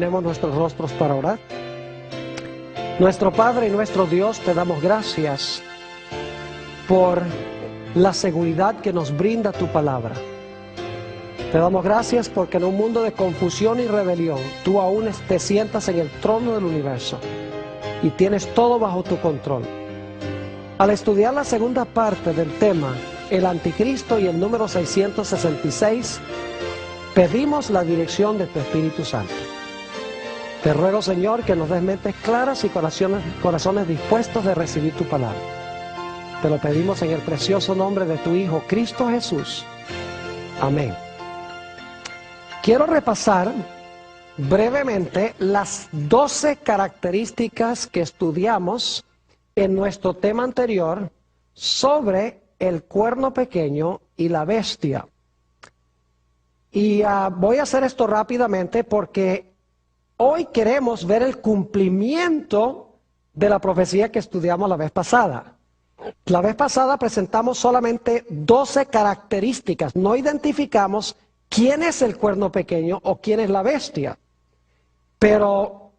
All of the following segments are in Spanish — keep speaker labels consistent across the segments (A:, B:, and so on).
A: Inclinemos nuestros rostros para orar. Nuestro Padre y nuestro Dios, te damos gracias por la seguridad que nos brinda tu palabra. Te damos gracias porque en un mundo de confusión y rebelión, tú aún te sientas en el trono del universo y tienes todo bajo tu control. Al estudiar la segunda parte del tema, el anticristo y el número 666, pedimos la dirección de tu Espíritu Santo. Te ruego, Señor, que nos des mentes claras y corazones dispuestos de recibir tu palabra. Te lo pedimos en el precioso nombre de tu Hijo, Cristo Jesús. Amén. Quiero repasar brevemente las 12 características que estudiamos en nuestro tema anterior sobre el cuerno pequeño y la bestia. Y voy a hacer esto rápidamente porque hoy queremos ver el cumplimiento de la profecía que estudiamos la vez pasada. La vez pasada presentamos solamente 12 características, no identificamos quién es el cuerno pequeño o quién es la bestia. Pero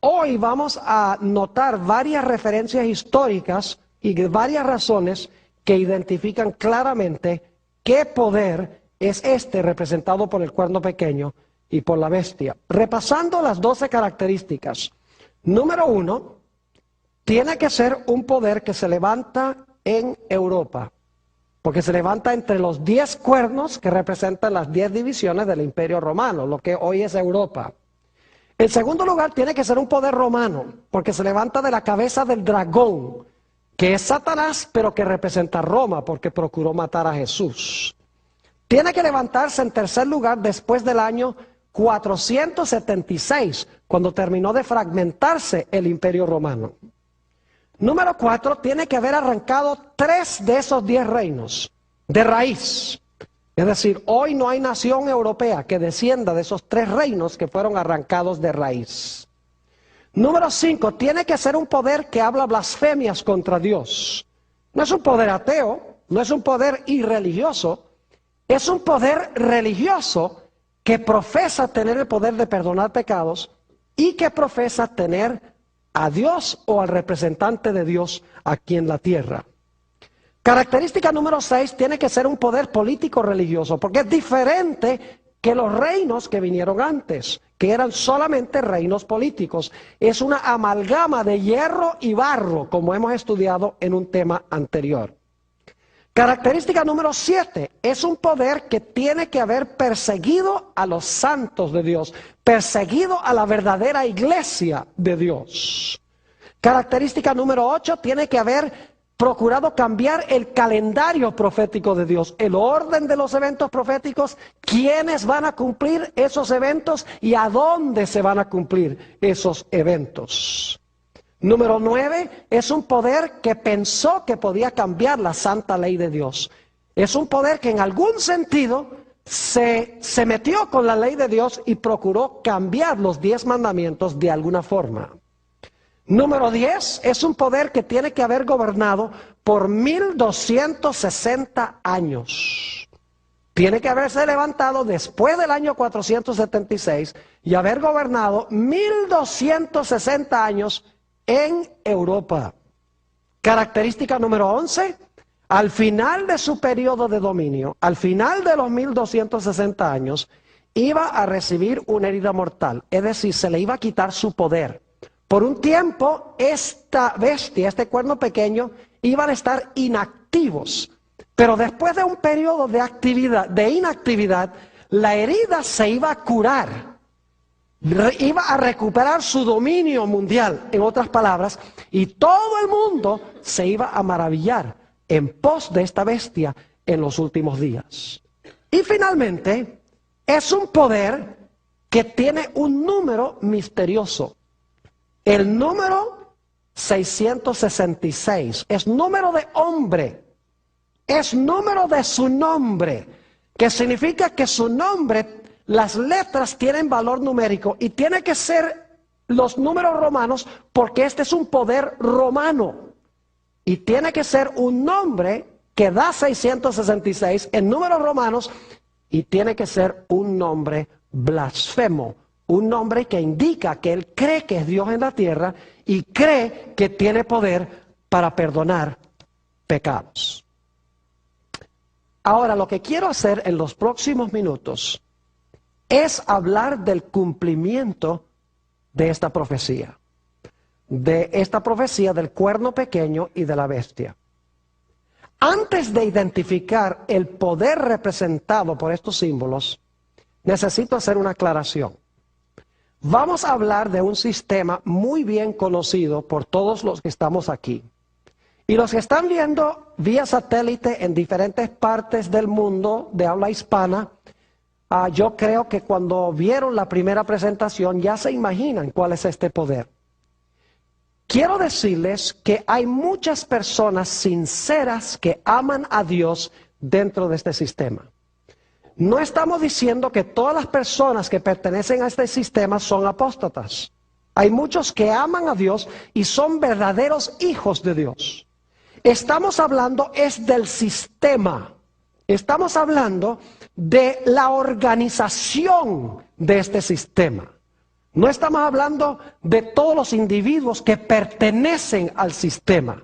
A: hoy vamos a notar varias referencias históricas y varias razones que identifican claramente qué poder es este representado por el cuerno pequeño y por la bestia. Repasando las 12 características. Número 1, tiene que ser un poder que se levanta en Europa, porque se levanta entre los 10 cuernos que representan las 10 divisiones del Imperio Romano, lo que hoy es Europa. En segundo lugar, tiene que ser un poder romano, porque se levanta de la cabeza del dragón, que es Satanás, pero que representa a Roma, porque procuró matar a Jesús. Tiene que levantarse en tercer lugar después del año 476, cuando terminó de fragmentarse el Imperio Romano. Número 4, tiene que haber arrancado 3 de esos 10 reinos de raíz. Es decir, hoy no hay nación europea que descienda de esos 3 reinos que fueron arrancados de raíz. Número 5, tiene que ser un poder que habla blasfemias contra Dios. No es un poder ateo, no es un poder irreligioso, es un poder religioso que profesa tener el poder de perdonar pecados y que profesa tener a Dios o al representante de Dios aquí en la tierra. Característica número 6, tiene que ser un poder político religioso, porque es diferente que los reinos que vinieron antes, que eran solamente reinos políticos. Es una amalgama de hierro y barro, como hemos estudiado en un tema anterior. Característica número 7, es un poder que tiene que haber perseguido a los santos de Dios, perseguido a la verdadera iglesia de Dios. Característica número 8, tiene que haber procurado cambiar el calendario profético de Dios, el orden de los eventos proféticos, quiénes van a cumplir esos eventos y a dónde se van a cumplir esos eventos. Número 9, es un poder que pensó que podía cambiar la santa ley de Dios. Es un poder que en algún sentido se metió con la ley de Dios y procuró cambiar los 10 mandamientos de alguna forma. Número 10, es un poder que tiene que haber gobernado por 1260 años. Tiene que haberse levantado después del año 476 y haber gobernado 1260 años en Europa. Característica número 11, al final de su periodo de dominio, al final de los 1260 años, iba a recibir una herida mortal, es decir, se le iba a quitar su poder. Por un tiempo, esta bestia, este cuerno pequeño, iban a estar inactivos, pero después de un periodo de inactividad, la herida se iba a curar. Iba a recuperar su dominio mundial, en otras palabras, y todo el mundo se iba a maravillar en pos de esta bestia en los últimos días. Y finalmente, es un poder que tiene un número misterioso. El número 666 es número de hombre, es número de su nombre, que significa que su nombre, las letras tienen valor numérico y tiene que ser los números romanos porque este es un poder romano y tiene que ser un nombre que da 666 en números romanos y tiene que ser un nombre blasfemo un nombre que indica que Él cree que es Dios en la tierra y cree que tiene poder para perdonar pecados. Ahora, lo que quiero hacer en los próximos minutos es hablar del cumplimiento de esta profecía. De esta profecía del cuerno pequeño y de la bestia. Antes de identificar el poder representado por estos símbolos, necesito hacer una aclaración. Vamos a hablar de un sistema muy bien conocido por todos los que estamos aquí. Y los que están viendo vía satélite en diferentes partes del mundo de habla hispana, yo creo que cuando vieron la primera presentación ya se imaginan cuál es este poder. Quiero decirles que hay muchas personas sinceras que aman a Dios dentro de este sistema. No estamos diciendo que todas las personas que pertenecen a este sistema son apóstatas. Hay muchos que aman a Dios y son verdaderos hijos de Dios. Estamos hablando es del sistema. Estamos hablando de la organización de este sistema. No estamos hablando de todos los individuos que pertenecen al sistema.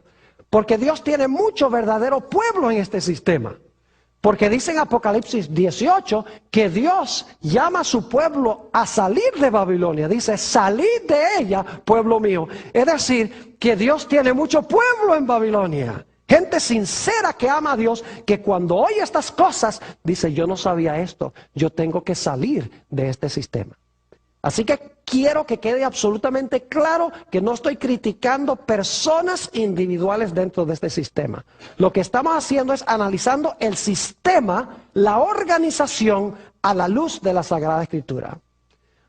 A: Porque Dios tiene mucho verdadero pueblo en este sistema. Porque dice en Apocalipsis 18 que Dios llama a su pueblo a salir de Babilonia. Dice, salid de ella, pueblo mío. Es decir, que Dios tiene mucho pueblo en Babilonia. Gente sincera que ama a Dios, que cuando oye estas cosas, dice, yo no sabía esto, yo tengo que salir de este sistema. Así que quiero que quede absolutamente claro que no estoy criticando personas individuales dentro de este sistema. Lo que estamos haciendo es analizando el sistema, la organización a la luz de la Sagrada Escritura.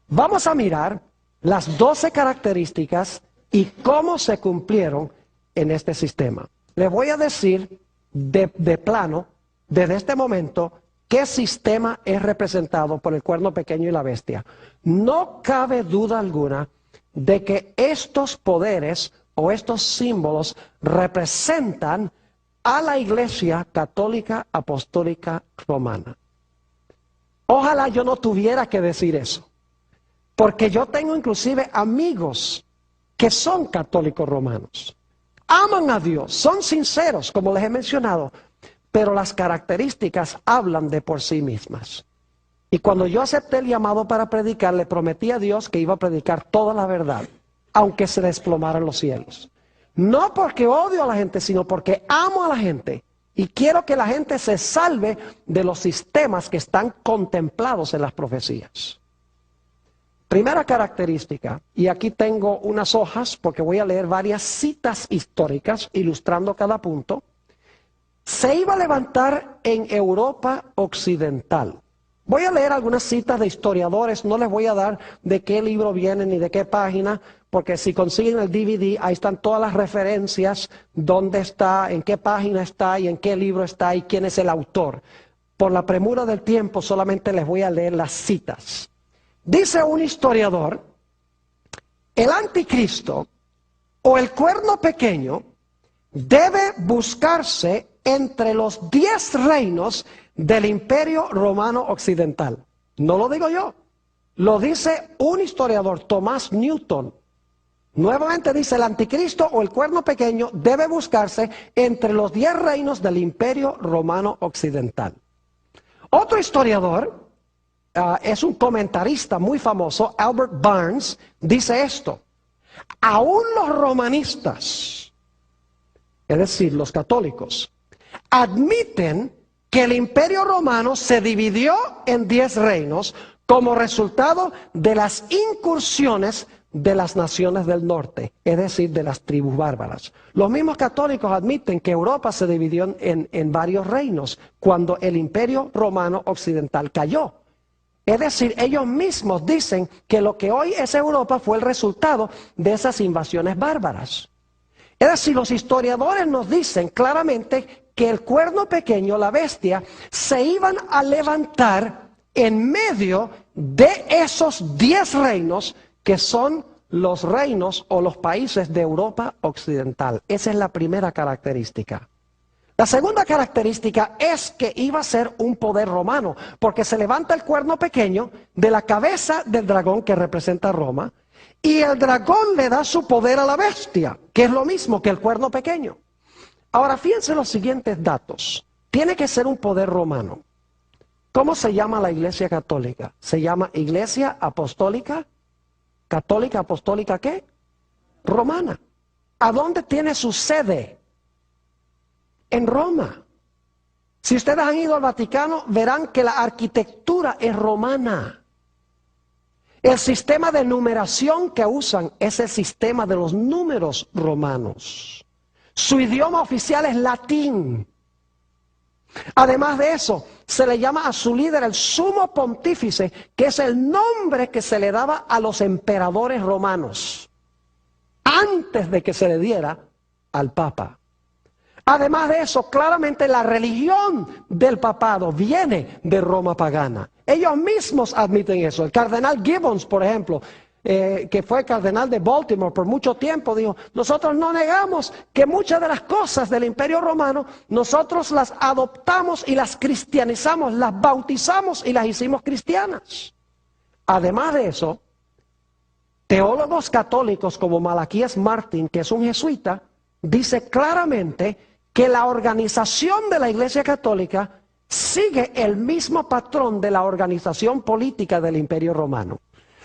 A: Vamos a mirar las 12 características y cómo se cumplieron en este sistema. Les voy a decir de plano, desde este momento, ¿qué sistema es representado por el cuerno pequeño y la bestia? No cabe duda alguna de que estos poderes o estos símbolos representan a la Iglesia Católica Apostólica Romana. Ojalá yo no tuviera que decir eso, porque yo tengo inclusive amigos que son católicos romanos. Aman a Dios, son sinceros, como les he mencionado, pero las características hablan de por sí mismas. Y cuando yo acepté el llamado para predicar, le prometí a Dios que iba a predicar toda la verdad, aunque se desplomaran los cielos. No porque odio a la gente, sino porque amo a la gente. Y quiero que la gente se salve de los sistemas que están contemplados en las profecías. Primera característica, y aquí tengo unas hojas porque voy a leer varias citas históricas ilustrando cada punto. Se iba a levantar en Europa Occidental. Voy a leer algunas citas de historiadores, no les voy a dar de qué libro vienen ni de qué página, porque si consiguen el DVD, ahí están todas las referencias, dónde está, en qué página está y en qué libro está y quién es el autor. Por la premura del tiempo solamente les voy a leer las citas. Dice un historiador, el anticristo o el cuerno pequeño debe buscarse entre los 10 reinos del Imperio Romano Occidental. No lo digo yo, lo dice un historiador, Thomas Newton. Nuevamente dice, el anticristo o el cuerno pequeño debe buscarse entre los 10 reinos del Imperio Romano Occidental. Otro historiador, es un comentarista muy famoso, Albert Barnes, dice esto: aún los romanistas, es decir, los católicos, admiten que el Imperio Romano se dividió en 10 reinos como resultado de las incursiones de las naciones del norte, es decir, de las tribus bárbaras. Los mismos católicos admiten que Europa se dividió en varios reinos cuando el Imperio Romano Occidental cayó. Es decir, ellos mismos dicen que lo que hoy es Europa fue el resultado de esas invasiones bárbaras. Es decir, los historiadores nos dicen claramente que el cuerno pequeño, la bestia, se iban a levantar en medio de esos 10 reinos que son los reinos o los países de Europa Occidental. Esa es la primera característica. La segunda característica es que iba a ser un poder romano, porque se levanta el cuerno pequeño de la cabeza del dragón que representa Roma, y el dragón le da su poder a la bestia, que es lo mismo que el cuerno pequeño. Ahora fíjense los siguientes datos. Tiene que ser un poder romano. ¿Cómo se llama la Iglesia Católica? Se llama Iglesia Apostólica, Católica Apostólica, ¿qué? Romana. ¿A dónde tiene su sede? En Roma. Si ustedes han ido al Vaticano, verán que la arquitectura es romana. El sistema de numeración que usan es el sistema de los números romanos. Su idioma oficial es latín. Además de eso, se le llama a su líder el sumo pontífice, que es el nombre que se le daba a los emperadores romanos, antes de que se le diera al papa. Además de eso, claramente la religión del papado viene de Roma pagana. Ellos mismos admiten eso. El cardenal Gibbons, por ejemplo, que fue cardenal de Baltimore por mucho tiempo, dijo: nosotros no negamos que muchas de las cosas del Imperio Romano, nosotros las adoptamos y las cristianizamos, las bautizamos y las hicimos cristianas. Además de eso, teólogos católicos como Malaquías Martín, que es un jesuita, dice claramente que la organización de la Iglesia Católica sigue el mismo patrón de la organización política del Imperio Romano.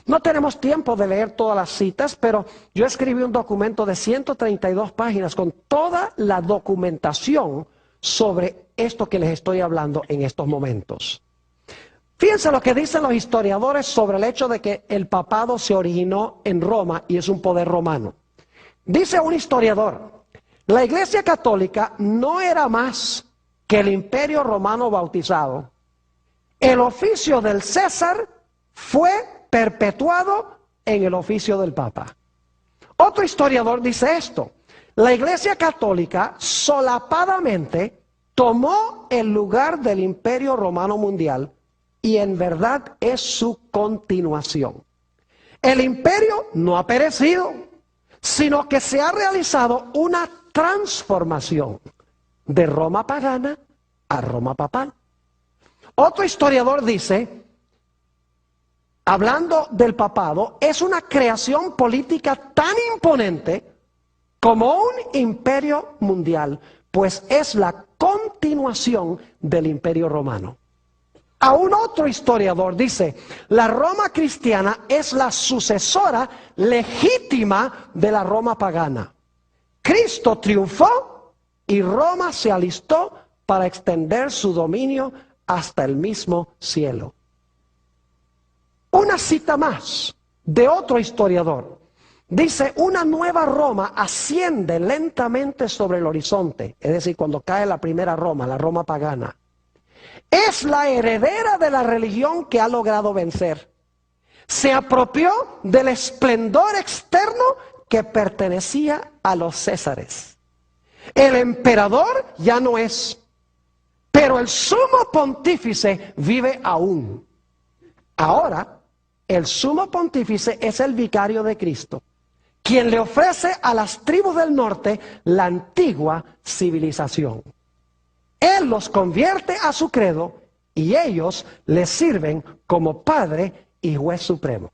A: No tenemos tiempo de leer todas las citas, pero yo escribí un documento de 132 páginas con toda la documentación sobre esto que les estoy hablando en estos momentos. Fíjense lo que dicen los historiadores sobre el hecho de que el papado se originó en Roma y es un poder romano. Dice un historiador: la Iglesia Católica no era más que el Imperio Romano bautizado. El oficio del César fue perpetuado en el oficio del Papa. Otro historiador dice esto: la Iglesia Católica solapadamente tomó el lugar del Imperio Romano Mundial y en verdad es su continuación. El imperio no ha perecido, sino que se ha realizado una transformación de Roma pagana a Roma papal. Otro historiador dice, hablando del papado, es una creación política tan imponente como un imperio mundial, pues es la continuación del Imperio Romano. Aún otro historiador dice, la Roma cristiana es la sucesora legítima de la Roma pagana. Cristo triunfó y Roma se alistó para extender su dominio hasta el mismo cielo. Una cita más de otro historiador. Dice, una nueva Roma asciende lentamente sobre el horizonte, es decir, cuando cae la primera Roma, la Roma pagana. Es la heredera de la religión que ha logrado vencer. Se apropió del esplendor externo que pertenecía a los césares. El emperador ya no es, pero el sumo pontífice vive aún. Ahora, el sumo pontífice es el vicario de Cristo, quien le ofrece a las tribus del norte la antigua civilización. Él los convierte a su credo y ellos le sirven como Padre y Juez Supremo.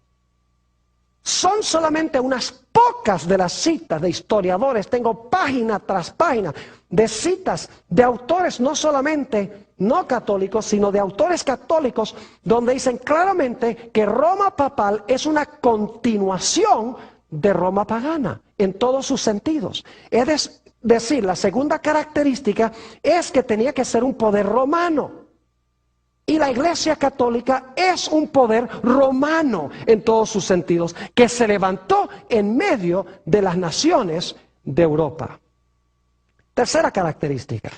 A: Son solamente unas pocas de las citas de historiadores, tengo página tras página de citas de autores no solamente no católicos, sino de autores católicos, donde dicen claramente que Roma papal es una continuación de Roma pagana, en todos sus sentidos. Es decir, la segunda característica es que tenía que ser un poder romano. Y la Iglesia Católica es un poder romano en todos sus sentidos, que se levantó en medio de las naciones de Europa. Tercera característica,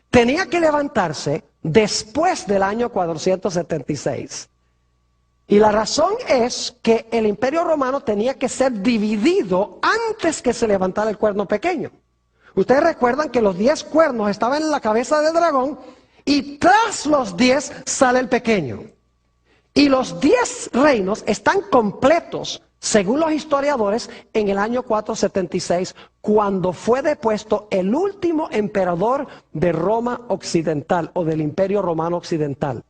A: tenía que levantarse después del año 476. Y la razón es que el Imperio Romano tenía que ser dividido antes que se levantara el cuerno pequeño. Ustedes recuerdan que los 10 cuernos estaban en la cabeza del dragón y tras los 10 sale el pequeño. Y los 10 reinos están completos según los historiadores, en el año 476, cuando fue depuesto el último emperador de Roma Occidental o del Imperio Romano Occidental.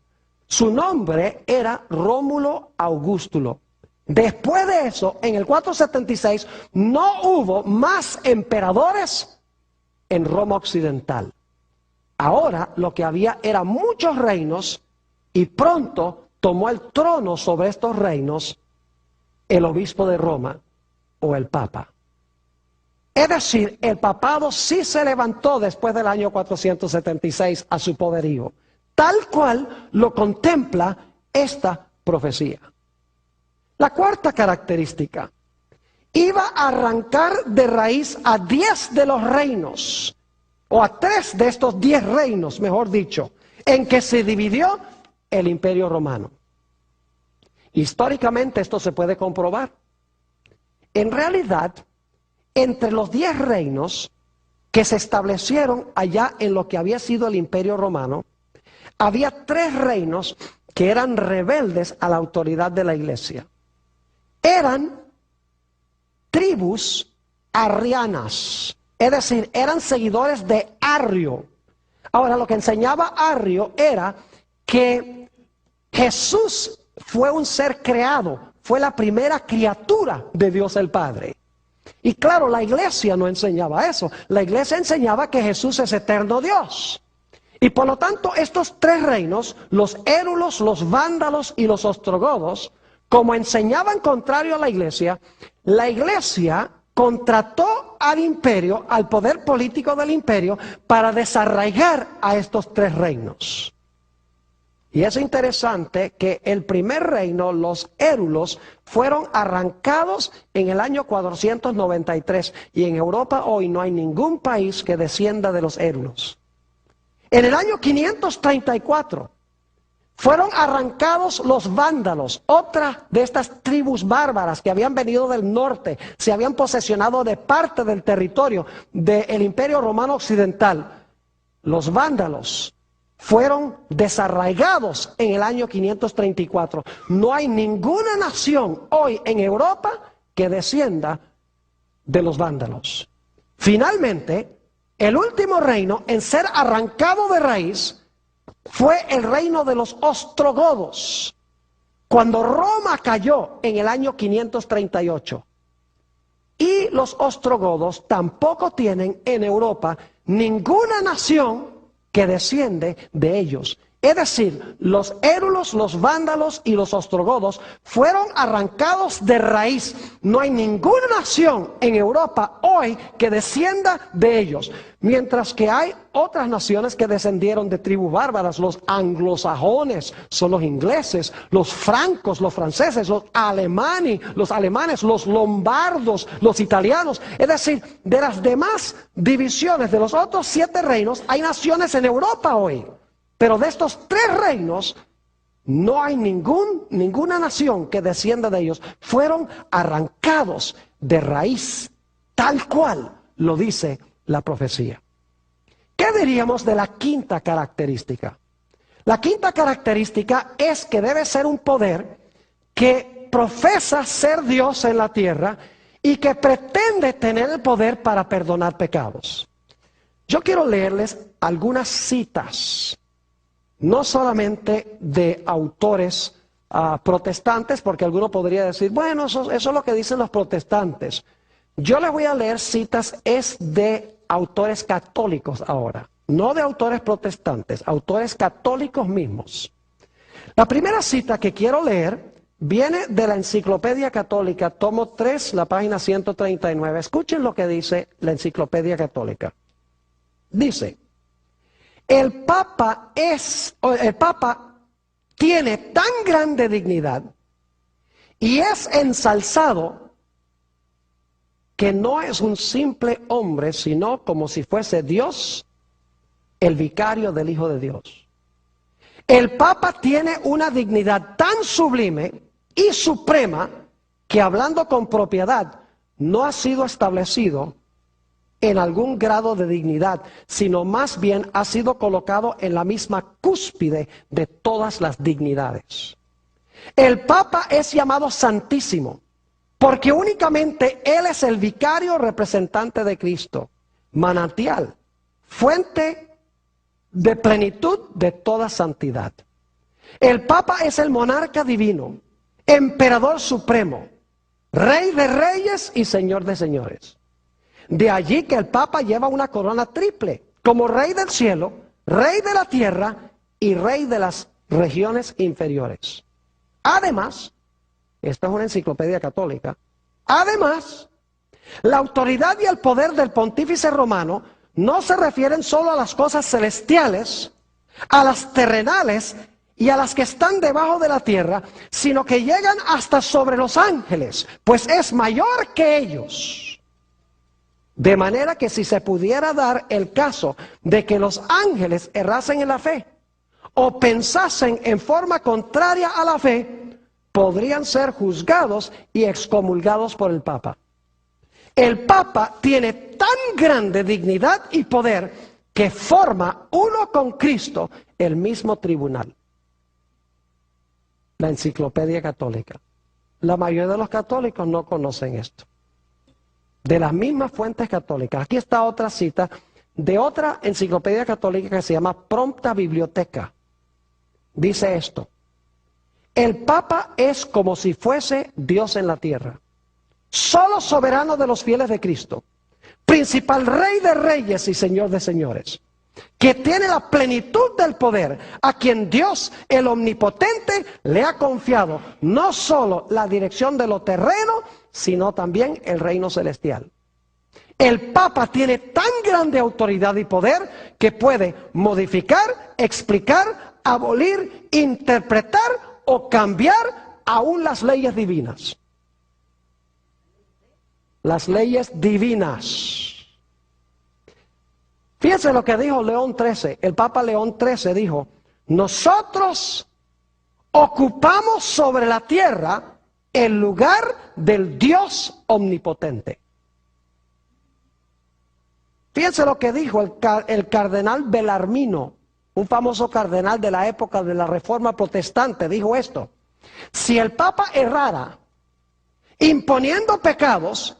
A: Su nombre era Rómulo Augustulo. Después de eso, en el 476, no hubo más emperadores en Roma Occidental. Ahora lo que había eran muchos reinos y pronto tomó el trono sobre estos reinos el obispo de Roma o el papa. Es decir, el papado sí se levantó después del año 476 a su poderío, tal cual lo contempla esta profecía. La cuarta característica, iba a arrancar de raíz a 10 de los reinos, o a 3 de estos 10 reinos, mejor dicho, en que se dividió el Imperio Romano. Históricamente esto se puede comprobar. En realidad, entre los 10 reinos que se establecieron allá en lo que había sido el Imperio Romano, había 3 reinos que eran rebeldes a la autoridad de la iglesia. Eran tribus arrianas, es decir, eran seguidores de Arrio. Ahora, lo que enseñaba Arrio era que Jesús fue un ser creado, fue la primera criatura de Dios el Padre. Y claro, la iglesia no enseñaba eso. La iglesia enseñaba que Jesús es eterno Dios. Y por lo tanto, estos 3 reinos, los érulos, los vándalos y los ostrogodos, como enseñaban contrario a la iglesia contrató al imperio, al poder político del imperio, para desarraigar a estos 3 reinos. Y es interesante que el primer reino, los érulos, fueron arrancados en el año 493. Y en Europa hoy no hay ningún país que descienda de los érulos. En el año 534 fueron arrancados los vándalos, otra de estas tribus bárbaras que habían venido del norte, se habían posesionado de parte del territorio del Imperio Romano Occidental. Los vándalos fueron desarraigados en el año 534. No hay ninguna nación hoy en Europa que descienda de los vándalos. Finalmente, el último reino en ser arrancado de raíz fue el reino de los ostrogodos, cuando Roma cayó en el año 538. Y los ostrogodos tampoco tienen en Europa ninguna nación que desciende de ellos. Es decir, los érulos, los vándalos y los ostrogodos fueron arrancados de raíz. No hay ninguna nación en Europa hoy que descienda de ellos. Mientras que hay otras naciones que descendieron de tribus bárbaras. Los anglosajones son los ingleses, los francos, los franceses, los alemanes, los lombardos, los italianos. Es decir, de las demás divisiones de los otros 7 reinos, hay naciones en Europa hoy. Pero de estos 3 reinos, no hay ninguna nación que descienda de ellos. Fueron arrancados de raíz, tal cual lo dice la profecía. ¿Qué diríamos de la quinta característica? La quinta característica es que debe ser un poder que profesa ser Dios en la tierra y que pretende tener el poder para perdonar pecados. Yo quiero leerles algunas citas, no solamente de autores protestantes, porque alguno podría decir, bueno, eso es lo que dicen los protestantes. Yo les voy a leer citas de autores católicos ahora, no de autores protestantes, autores católicos mismos. La primera cita que quiero leer viene de la Enciclopedia Católica, tomo 3, la página 139. Escuchen lo que dice la Enciclopedia Católica. Dice: el Papa tiene tan grande dignidad y es ensalzado que no es un simple hombre, sino como si fuese Dios, el vicario del Hijo de Dios. El Papa tiene una dignidad tan sublime y suprema que, hablando con propiedad, no ha sido establecido en algún grado de dignidad, sino más bien ha sido colocado en la misma cúspide de todas las dignidades. El Papa es llamado Santísimo porque únicamente Él es el vicario representante de Cristo, manantial, fuente de plenitud de toda santidad. El Papa es el monarca divino, emperador supremo, Rey de reyes y Señor de señores. De allí que el Papa lleva una corona triple, como Rey del cielo, Rey de la tierra y Rey de las regiones inferiores. Además, esta es una enciclopedia católica, además, la autoridad y el poder del pontífice romano no se refieren solo a las cosas celestiales, a las terrenales y a las que están debajo de la tierra, sino que llegan hasta sobre los ángeles, pues es mayor que ellos. De manera que si se pudiera dar el caso de que los ángeles errasen en la fe o pensasen en forma contraria a la fe, podrían ser juzgados y excomulgados por el Papa. El Papa tiene tan grande dignidad y poder que forma uno con Cristo el mismo tribunal. La enciclopedia católica. La mayoría de los católicos no conocen esto. De las mismas fuentes católicas. Aquí está otra cita de otra enciclopedia católica que se llama Prompta Biblioteca. Dice esto: el Papa es como si fuese Dios en la tierra, solo soberano de los fieles de Cristo, principal Rey de reyes y Señor de señores, que tiene la plenitud del poder, a quien Dios, el omnipotente, le ha confiado no solo la dirección de lo terreno, sino también el reino celestial. El Papa tiene tan grande autoridad y poder que puede modificar, explicar, abolir, interpretar o cambiar aún las leyes divinas. Las leyes divinas. Fíjense lo que dijo León XIII. El Papa León XIII dijo: nosotros ocupamos sobre la tierra el lugar del Dios omnipotente. Fíjense lo que dijo el cardenal Bellarmino, un famoso cardenal de la época de la Reforma Protestante. Dijo esto: si el Papa errara imponiendo pecados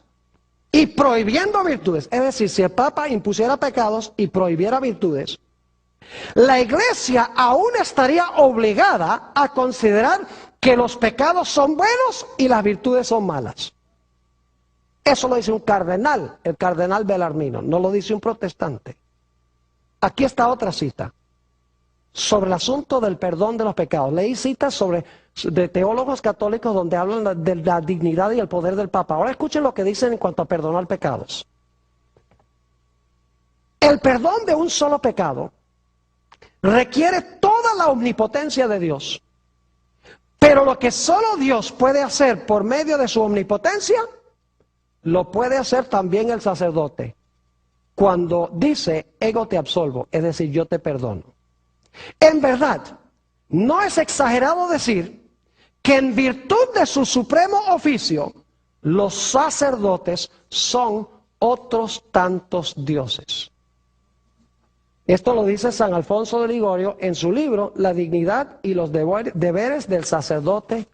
A: y prohibiendo virtudes, es decir, si el Papa impusiera pecados y prohibiera virtudes, la Iglesia aún estaría obligada a considerar que los pecados son buenos y las virtudes son malas. Eso lo dice un cardenal, el cardenal Bellarmino, no lo dice un protestante. Aquí está otra cita sobre el asunto del perdón de los pecados. Leí citas de teólogos católicos donde hablan de la dignidad y el poder del Papa. Ahora escuchen lo que dicen en cuanto a perdonar pecados. El perdón de un solo pecado requiere toda la omnipotencia de Dios. Pero lo que solo Dios puede hacer por medio de su omnipotencia, lo puede hacer también el sacerdote. Cuando dice, ego te absolvo, es decir, yo te perdono. En verdad, no es exagerado decir que en virtud de su supremo oficio, los sacerdotes son otros tantos dioses. Esto lo dice San Alfonso de Ligorio en su libro La dignidad y los deberes del sacerdote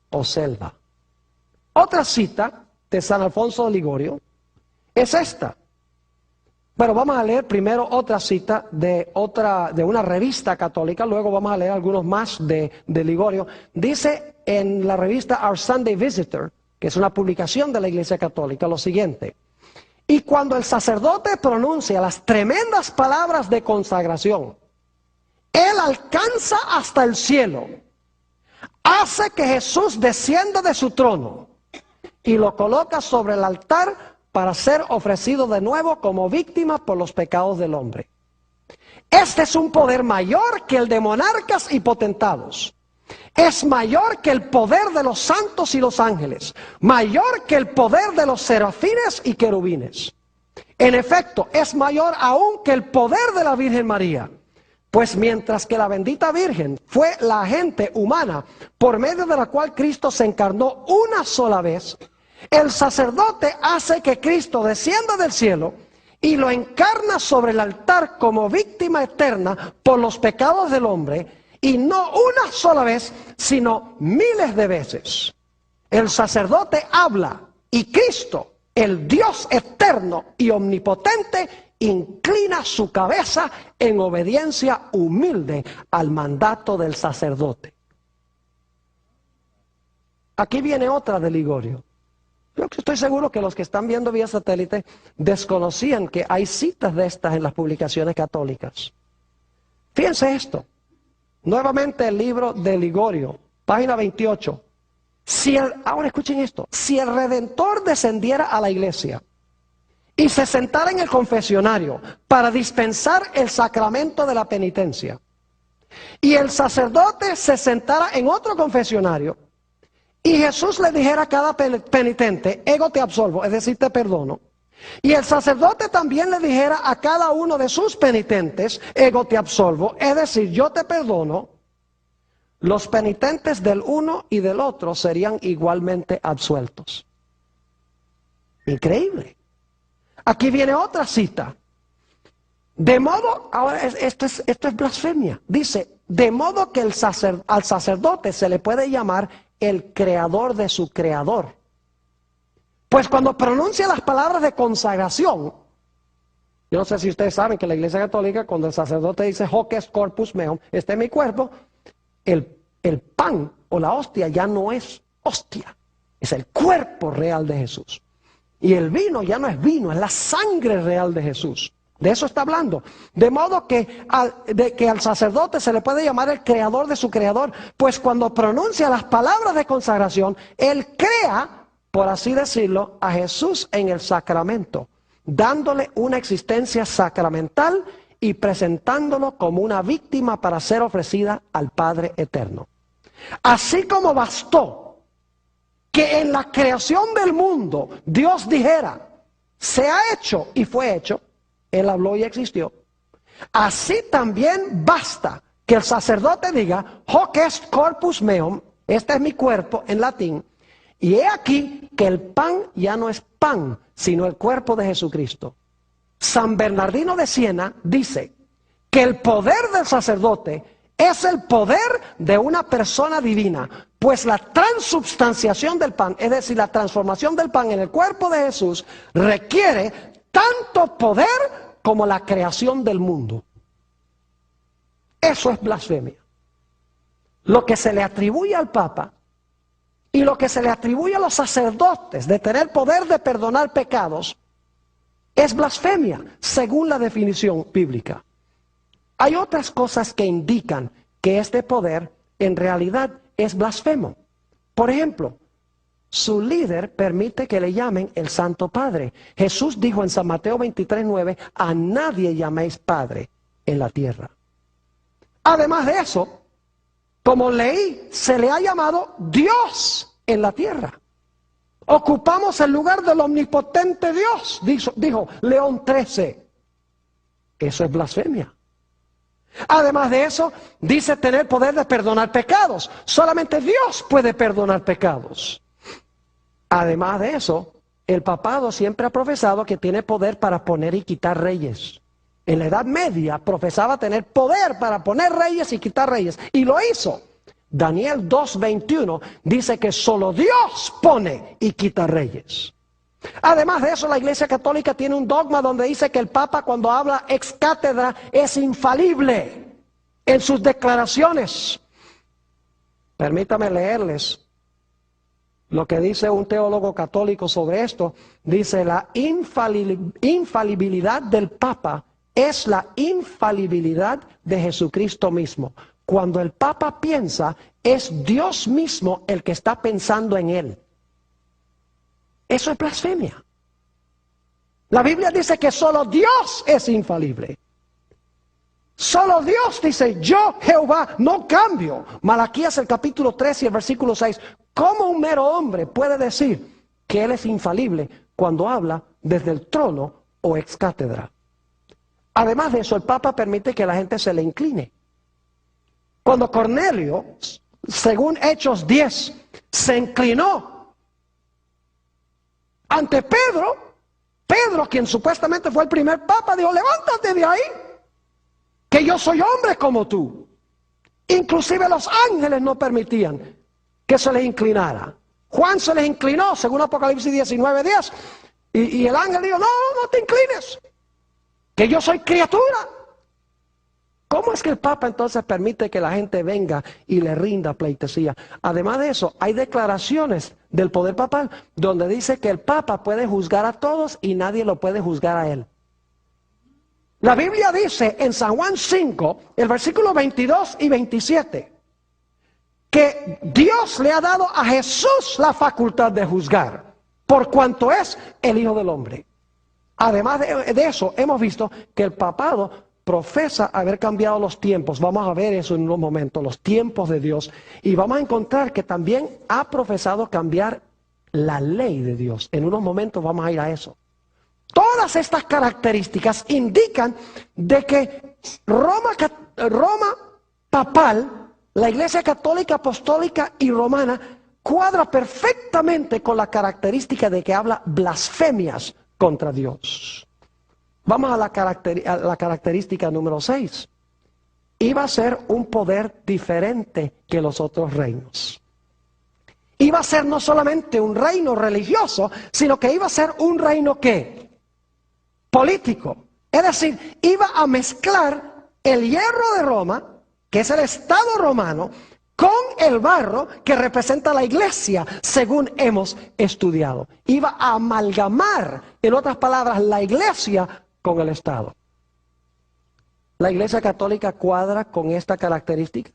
A: o selva. Otra cita de San Alfonso de Ligorio es esta. Pero vamos a leer primero otra cita de una revista católica, luego vamos a leer algunos más de Ligorio. Dice en la revista Our Sunday Visitor, que es una publicación de la Iglesia Católica, lo siguiente: y cuando el sacerdote pronuncia las tremendas palabras de consagración, él alcanza hasta el cielo, hace que Jesús descienda de su trono y lo coloca sobre el altar para ser ofrecido de nuevo como víctima por los pecados del hombre. Este es un poder mayor que el de monarcas y potentados. Es mayor que el poder de los santos y los ángeles, mayor que el poder de los serafines y querubines. En efecto, es mayor aún que el poder de la Virgen María, pues mientras que la bendita Virgen fue la agente humana por medio de la cual Cristo se encarnó una sola vez, el sacerdote hace que Cristo descienda del cielo y lo encarna sobre el altar como víctima eterna por los pecados del hombre, y no una sola vez, sino miles de veces. el sacerdote habla y Cristo, el Dios eterno y omnipotente, inclina su cabeza en obediencia humilde al mandato del sacerdote. Aquí viene otra de Ligorio. Yo estoy seguro que los que están viendo vía satélite desconocían que hay citas de estas en las publicaciones católicas. Fíjense esto. Nuevamente el libro de Ligorio, página 28. Ahora escuchen esto. Si el Redentor descendiera a la iglesia y se sentara en el confesionario para dispensar el sacramento de la penitencia, y el sacerdote se sentara en otro confesionario, y Jesús le dijera a cada penitente, ego te absolvo, es decir, te perdono. Y el sacerdote también le dijera a cada uno de sus penitentes, ego te absolvo, es decir, yo te perdono. Los penitentes del uno y del otro serían igualmente absueltos. Increíble. Aquí viene otra cita. De modo, ahora esto es blasfemia. Dice, de modo que al sacerdote se le puede llamar el creador de su creador. Pues cuando pronuncia las palabras de consagración, yo no sé si ustedes saben que la Iglesia Católica, cuando el sacerdote dice hoc est corpus meum, este es mi cuerpo, el pan o la hostia ya no es hostia, es el cuerpo real de Jesús. Y el vino ya no es vino, es la sangre real de Jesús. De eso está hablando. De modo que al sacerdote se le puede llamar el creador de su creador, pues cuando pronuncia las palabras de consagración, él crea, por así decirlo, a Jesús en el sacramento, dándole una existencia sacramental y presentándolo como una víctima para ser ofrecida al Padre Eterno. Así como bastó que en la creación del mundo Dios dijera, se ha hecho y fue hecho, Él habló y existió. Así también basta que el sacerdote diga, hoc est corpus meum, este es mi cuerpo en latín, y he aquí que el pan ya no es pan, sino el cuerpo de Jesucristo. San Bernardino de Siena dice que el poder del sacerdote es el poder de una persona divina, pues la transubstanciación del pan, es decir, la transformación del pan en el cuerpo de Jesús, requiere tanto poder como la creación del mundo. Eso es blasfemia. Lo que se le atribuye al Papa y lo que se le atribuye a los sacerdotes de tener poder de perdonar pecados es blasfemia, según la definición bíblica. Hay otras cosas que indican que este poder en realidad es blasfemo. Por ejemplo, su líder permite que le llamen el Santo Padre. Jesús dijo en San Mateo 23:9, a nadie llaméis Padre en la tierra. Además de eso, como leí, se le ha llamado Dios en la tierra. Ocupamos el lugar del omnipotente Dios, dijo León XIII. Eso es blasfemia. Además de eso, dice tener poder de perdonar pecados. Solamente Dios puede perdonar pecados. Además de eso, el papado siempre ha profesado que tiene poder para poner y quitar reyes. En la Edad Media profesaba tener poder para poner reyes y quitar reyes. Y lo hizo. Daniel 2:21 dice que solo Dios pone y quita reyes. Además de eso, la Iglesia Católica tiene un dogma donde dice que el Papa, cuando habla ex cátedra, es infalible en sus declaraciones. Permítame leerles lo que dice un teólogo católico sobre esto. Dice, la infalibilidad del Papa es la infalibilidad de Jesucristo mismo. Cuando el Papa piensa, es Dios mismo el que está pensando en él. Eso es blasfemia. La Biblia dice que solo Dios es infalible. Solo Dios dice, yo Jehová no cambio. Malaquías el capítulo 3 y el versículo 6. ¿Cómo un mero hombre puede decir que él es infalible cuando habla desde el trono o ex cátedra? Además de eso, el Papa permite que la gente se le incline. Cuando Cornelio, según Hechos 10, se inclinó ante Pedro, quien supuestamente fue el primer papa, dijo, levántate de ahí, que yo soy hombre como tú. Inclusive los ángeles no permitían que se les inclinara. Juan se les inclinó, según Apocalipsis 19:10, y el ángel dijo, no, no te inclines, que yo soy criatura. ¿Cómo es que el Papa entonces permite que la gente venga y le rinda pleitesía? Además de eso, hay declaraciones del poder papal donde dice que el Papa puede juzgar a todos y nadie lo puede juzgar a él. La Biblia dice en San Juan 5, el versículo 22 y 27, que Dios le ha dado a Jesús la facultad de juzgar, por cuanto es el Hijo del Hombre. Además de eso, hemos visto que el papado profesa haber cambiado los tiempos. Vamos a ver eso en unos momentos, los tiempos de Dios. Y vamos a encontrar que también ha profesado cambiar la ley de Dios. En unos momentos vamos a ir a eso. Todas estas características indican de que Roma papal, la Iglesia Católica, Apostólica y Romana, cuadra perfectamente con la característica de que habla blasfemias contra Dios. Vamos a la característica número 6. Iba a ser un poder diferente que los otros reinos. Iba a ser no solamente un reino religioso, sino que iba a ser un reino ¿qué? Político. Es decir, iba a mezclar el hierro de Roma, que es el Estado romano, con el barro que representa la iglesia, según hemos estudiado. Iba a amalgamar, en otras palabras, la iglesia con el Estado. ¿La Iglesia Católica cuadra con esta característica?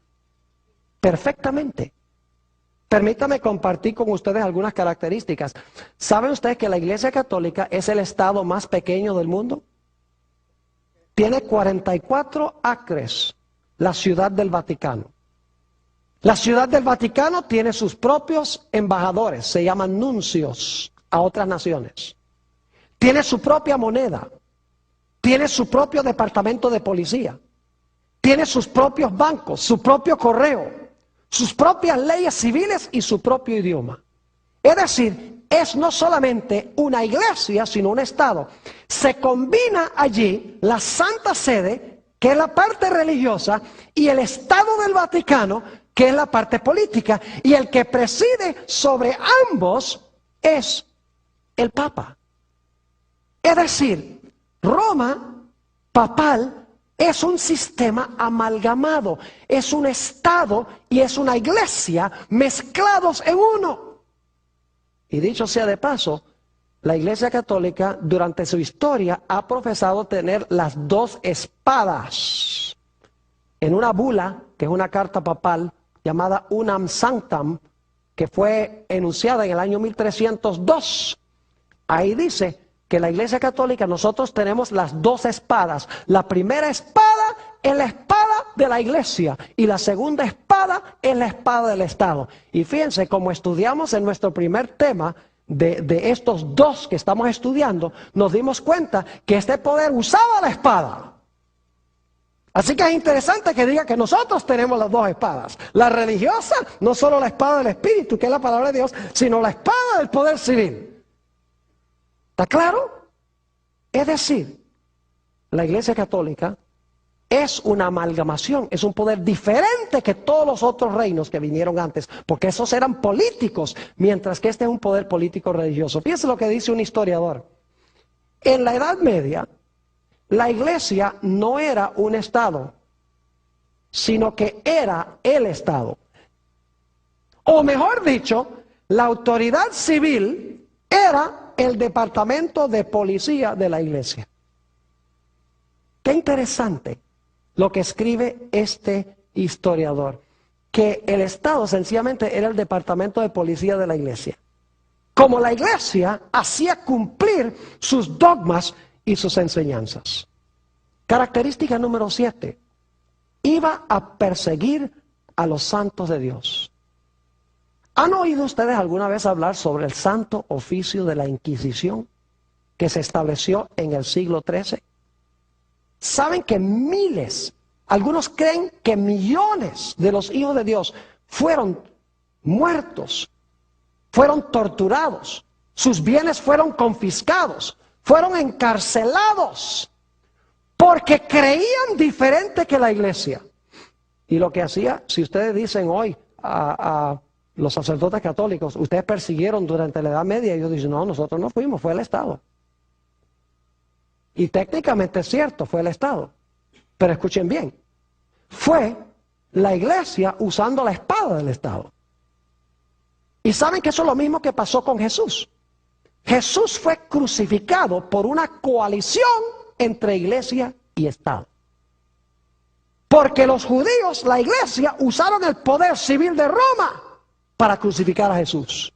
A: Perfectamente. Permítame compartir con ustedes algunas características. ¿Saben ustedes que la Iglesia Católica es el Estado más pequeño del mundo? Tiene 44 acres, la Ciudad del Vaticano. La Ciudad del Vaticano tiene sus propios embajadores, se llaman nuncios a otras naciones. Tiene su propia moneda. Tiene su propio departamento de policía, tiene sus propios bancos, su propio correo, sus propias leyes civiles y su propio idioma. Es decir, es no solamente una iglesia, sino un Estado. Se combina allí la Santa Sede, que es la parte religiosa, y el Estado del Vaticano, que es la parte política. Y el que preside sobre ambos es el Papa. Es decir, Roma papal es un sistema amalgamado, es un Estado y es una iglesia mezclados en uno. Y dicho sea de paso, la Iglesia Católica durante su historia ha profesado tener las dos espadas. En una bula, que es una carta papal llamada Unam Sanctam, que fue enunciada en el año 1302, ahí dice que la Iglesia Católica, nosotros tenemos las dos espadas. La primera espada es la espada de la Iglesia y la segunda espada es la espada del Estado. Y fíjense, como estudiamos en nuestro primer tema de estos dos que estamos estudiando, nos dimos cuenta que este poder usaba la espada. Así que es interesante que diga que nosotros tenemos las dos espadas. La religiosa, no solo la espada del Espíritu, que es la palabra de Dios, sino la espada del poder civil. ¿Está claro? Es decir, la Iglesia Católica es una amalgamación, es un poder diferente que todos los otros reinos que vinieron antes, porque esos eran políticos, mientras que este es un poder político religioso. Fíjense lo que dice un historiador. En la Edad Media, la Iglesia no era un Estado, sino que era el Estado. O mejor dicho, la autoridad civil era el departamento de policía de la iglesia. Qué interesante lo que escribe este historiador, que el Estado sencillamente era el departamento de policía de la iglesia. Como la iglesia hacía cumplir sus dogmas y sus enseñanzas. Característica número 7. Iba a perseguir a los santos de Dios. ¿Han oído ustedes alguna vez hablar sobre el santo oficio de la Inquisición que se estableció en el siglo XIII? ¿Saben que miles, algunos creen que millones de los hijos de Dios fueron muertos, fueron torturados, sus bienes fueron confiscados, fueron encarcelados, porque creían diferente que la iglesia? Y lo que hacía, si ustedes dicen hoy los sacerdotes católicos, ustedes persiguieron durante la Edad Media, y ellos dicen, no, nosotros no fuimos, fue el Estado. Y técnicamente es cierto, fue el Estado. Pero escuchen bien, fue la iglesia usando la espada del Estado. Y saben que eso es lo mismo que pasó con Jesús. Jesús fue crucificado por una coalición entre iglesia y Estado. Porque los judíos, la iglesia, usaron el poder civil de Roma para crucificar a Jesús.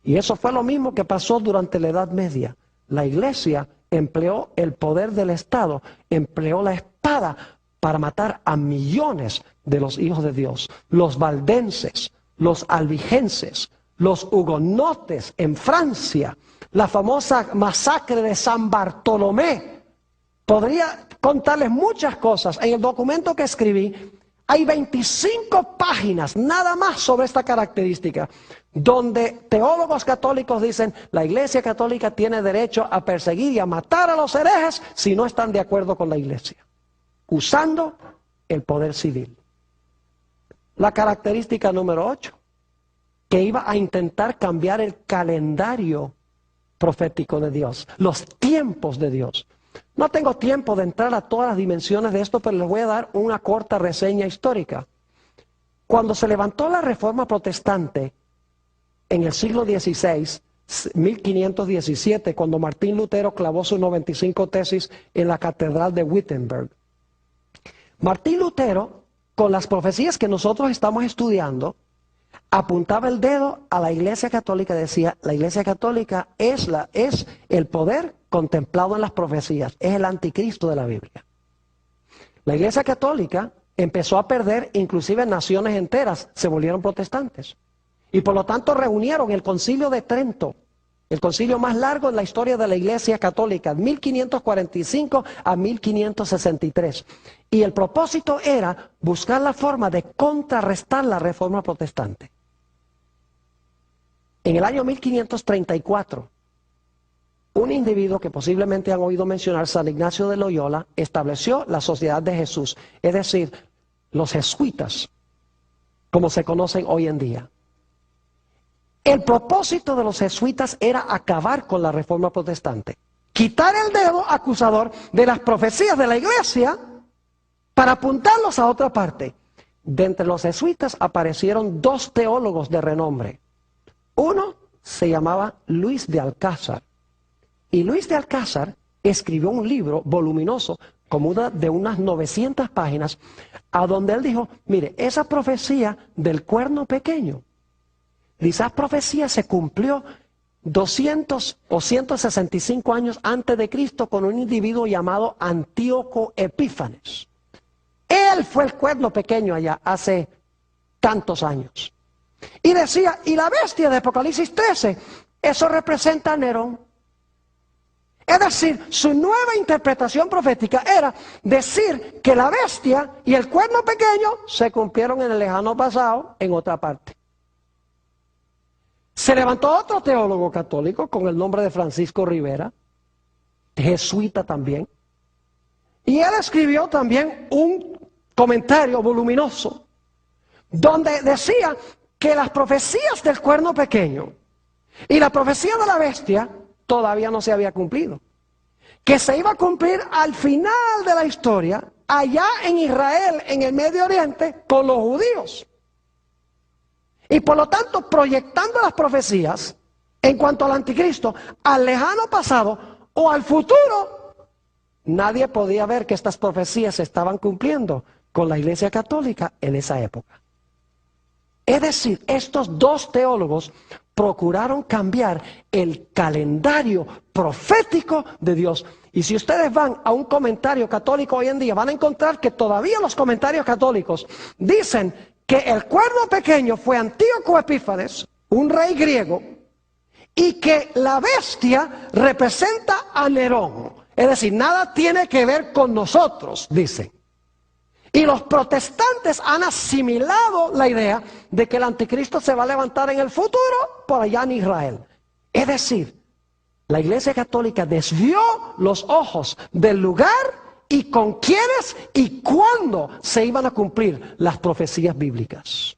A: Y eso fue lo mismo que pasó durante la Edad Media. La iglesia empleó el poder del Estado, empleó la espada para matar a millones de los hijos de Dios. Los valdenses, los albigenses, los hugonotes en Francia, la famosa masacre de San Bartolomé. Podría contarles muchas cosas. En el documento que escribí hay 25 páginas nada más sobre esta característica, donde teólogos católicos dicen la Iglesia Católica tiene derecho a perseguir y a matar a los herejes si no están de acuerdo con la Iglesia, usando el poder civil. La característica número 8, que iba a intentar cambiar el calendario profético de Dios, los tiempos de Dios. No tengo tiempo de entrar a todas las dimensiones de esto, pero les voy a dar una corta reseña histórica. Cuando se levantó la Reforma Protestante en el siglo XVI, 1517, cuando Martín Lutero clavó sus 95 tesis en la Catedral de Wittenberg, Martín Lutero, con las profecías que nosotros estamos estudiando, apuntaba el dedo a la Iglesia Católica y decía, la Iglesia Católica es el poder contemplado en las profecías, es el anticristo de la Biblia. La Iglesia Católica empezó a perder, inclusive naciones enteras se volvieron protestantes. Y por lo tanto reunieron el Concilio de Trento, el concilio más largo en la historia de la Iglesia Católica, 1545 a 1563. Y el propósito era buscar la forma de contrarrestar la Reforma Protestante. En el año 1534, un individuo que posiblemente han oído mencionar, San Ignacio de Loyola, estableció la Sociedad de Jesús, es decir, los jesuitas, como se conocen hoy en día. El propósito de los jesuitas era acabar con la Reforma Protestante, quitar el dedo acusador de las profecías de la Iglesia para apuntarlos a otra parte. De entre los jesuitas aparecieron dos teólogos de renombre. Uno se llamaba Luis de Alcázar. Y Luis de Alcázar escribió un libro voluminoso, como de unas 900 páginas, a donde él dijo, mire, esa profecía del cuerno pequeño, esa profecía se cumplió 200 o 165 años antes de Cristo con un individuo llamado Antíoco Epífanes. Él fue el cuerno pequeño allá hace tantos años. Y decía, y la bestia de Apocalipsis 13, eso representa a Nerón. Es decir, su nueva interpretación profética era decir que la bestia y el cuerno pequeño se cumplieron en el lejano pasado en otra parte. Se levantó otro teólogo católico con el nombre de Francisco Rivera, jesuita también, y él escribió también un comentario voluminoso donde decía que las profecías del cuerno pequeño y la profecía de la bestia todavía no se había cumplido, que se iba a cumplir al final de la historia allá en Israel, en el Medio Oriente, con los judíos. Y por lo tanto, proyectando las profecías en cuanto al anticristo, al lejano pasado o al futuro, nadie podía ver que estas profecías se estaban cumpliendo con la Iglesia Católica en esa época. Es decir, estos dos teólogos procuraron cambiar el calendario profético de Dios. Y si ustedes van a un comentario católico hoy en día, van a encontrar que todavía los comentarios católicos dicen que el cuerno pequeño fue Antíoco Epífanes, un rey griego, y que la bestia representa a Nerón. Es decir, nada tiene que ver con nosotros, dicen. Y los protestantes han asimilado la idea de que el anticristo se va a levantar en el futuro por allá en Israel. Es decir, la Iglesia Católica desvió los ojos del lugar y con quiénes y cuándo se iban a cumplir las profecías bíblicas.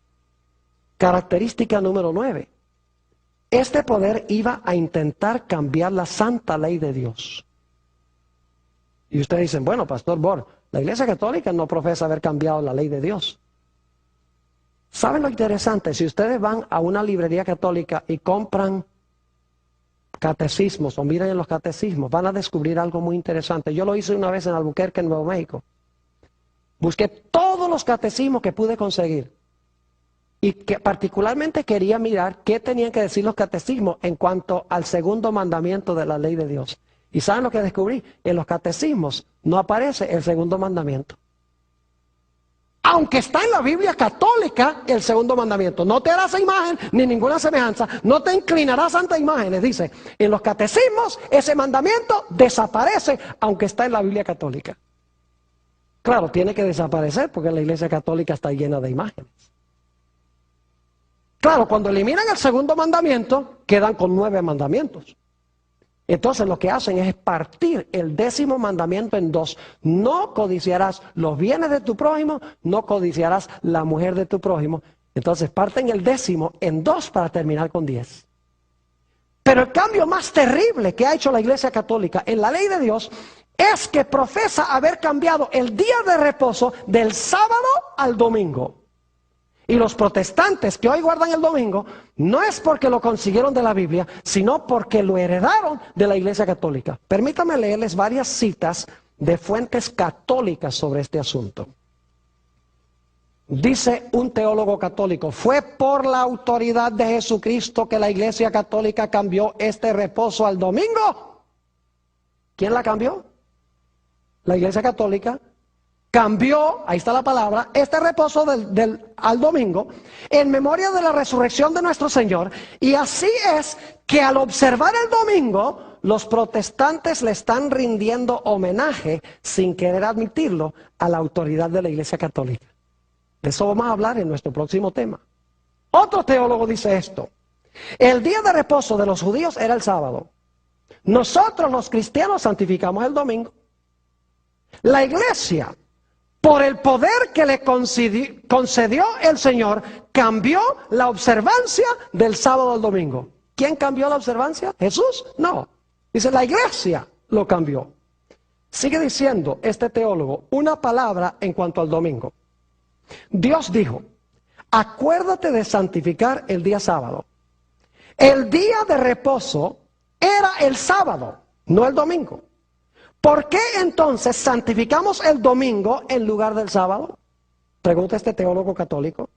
A: Característica número 9. Este poder iba a intentar cambiar la santa ley de Dios. Y ustedes dicen, bueno, Pastor Bor, la Iglesia Católica no profesa haber cambiado la ley de Dios. ¿Saben lo interesante? Si ustedes van a una librería católica y compran catecismos o miran en los catecismos, van a descubrir algo muy interesante. Yo lo hice una vez en Albuquerque, en Nuevo México. Busqué todos los catecismos que pude conseguir. Y que particularmente quería mirar qué tenían que decir los catecismos en cuanto al segundo mandamiento de la ley de Dios. ¿Y saben lo que descubrí? En los catecismos no aparece el segundo mandamiento. Aunque está en la Biblia católica el segundo mandamiento. No te harás imagen ni ninguna semejanza. No te inclinarás ante imágenes. Dice, en los catecismos ese mandamiento desaparece aunque está en la Biblia católica. Claro, tiene que desaparecer porque la Iglesia Católica está llena de imágenes. Claro, cuando eliminan el segundo mandamiento, quedan con 9 mandamientos. Entonces lo que hacen es partir el 10º mandamiento en 2. No codiciarás los bienes de tu prójimo, no codiciarás la mujer de tu prójimo. Entonces parten el 10º en 2 para terminar con 10. Pero el cambio más terrible que ha hecho la Iglesia Católica en la ley de Dios es que profesa haber cambiado el día de reposo del sábado al domingo. Y los protestantes que hoy guardan el domingo, no es porque lo consiguieron de la Biblia, sino porque lo heredaron de la Iglesia Católica. Permítanme leerles varias citas de fuentes católicas sobre este asunto. Dice un teólogo católico, fue por la autoridad de Jesucristo que la Iglesia Católica cambió este reposo al domingo. ¿Quién la cambió? La Iglesia Católica cambió, ahí está la palabra, este reposo al domingo en memoria de la resurrección de nuestro Señor. Y así es que al observar el domingo, los protestantes le están rindiendo homenaje, sin querer admitirlo, a la autoridad de la Iglesia Católica. De eso vamos a hablar en nuestro próximo tema. Otro teólogo dice esto: el día de reposo de los judíos era el sábado. Nosotros los cristianos santificamos el domingo. La Iglesia, por el poder que le concedió el Señor, cambió la observancia del sábado al domingo. ¿Quién cambió la observancia? ¿Jesús? No. Dice, la Iglesia lo cambió. Sigue diciendo este teólogo una palabra en cuanto al domingo. Dios dijo, acuérdate de santificar el día sábado. El día de reposo era el sábado, no el domingo. ¿Por qué entonces santificamos el domingo en lugar del sábado? Pregunta este teólogo católico.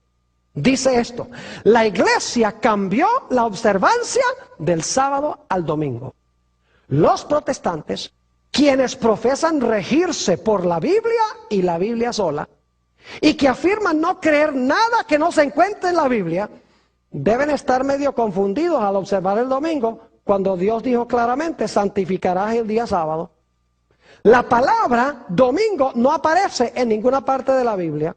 A: Dice esto: la Iglesia cambió la observancia del sábado al domingo. Los protestantes, quienes profesan regirse por la Biblia y la Biblia sola, y que afirman no creer nada que no se encuentre en la Biblia, deben estar medio confundidos al observar el domingo, cuando Dios dijo claramente, santificarás el día sábado. La palabra domingo no aparece en ninguna parte de la Biblia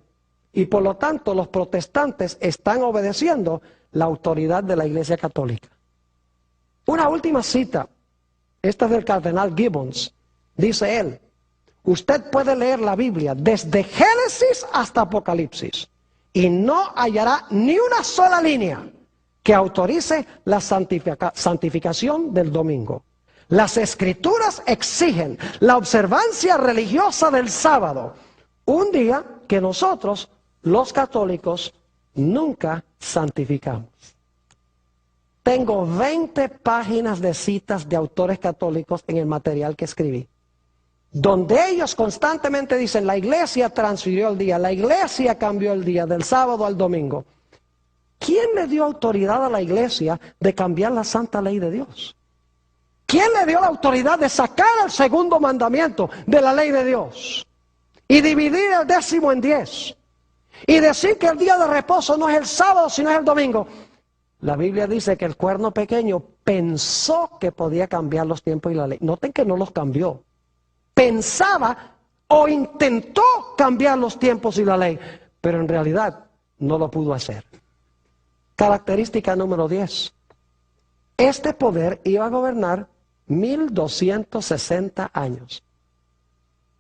A: y por lo tanto los protestantes están obedeciendo la autoridad de la Iglesia Católica. Una última cita, esta es del cardenal Gibbons. Dice él, usted puede leer la Biblia desde Génesis hasta Apocalipsis y no hallará ni una sola línea que autorice la santificación del domingo. Las Escrituras exigen la observancia religiosa del sábado, un día que nosotros, los católicos, nunca santificamos. Tengo 20 páginas de citas de autores católicos en el material que escribí, donde ellos constantemente dicen, la Iglesia transfirió el día, la Iglesia cambió el día del sábado al domingo. ¿Quién le dio autoridad a la Iglesia de cambiar la santa ley de Dios? ¿Quién le dio la autoridad de sacar el segundo mandamiento de la ley de Dios y dividir el 10º en 10 y decir que el día de reposo no es el sábado sino es el domingo? La Biblia dice que el cuerno pequeño pensó que podía cambiar los tiempos y la ley. Noten que no los cambió. Pensaba o intentó cambiar los tiempos y la ley, pero en realidad no lo pudo hacer. Característica número 10. Este poder iba a gobernar 1260 años.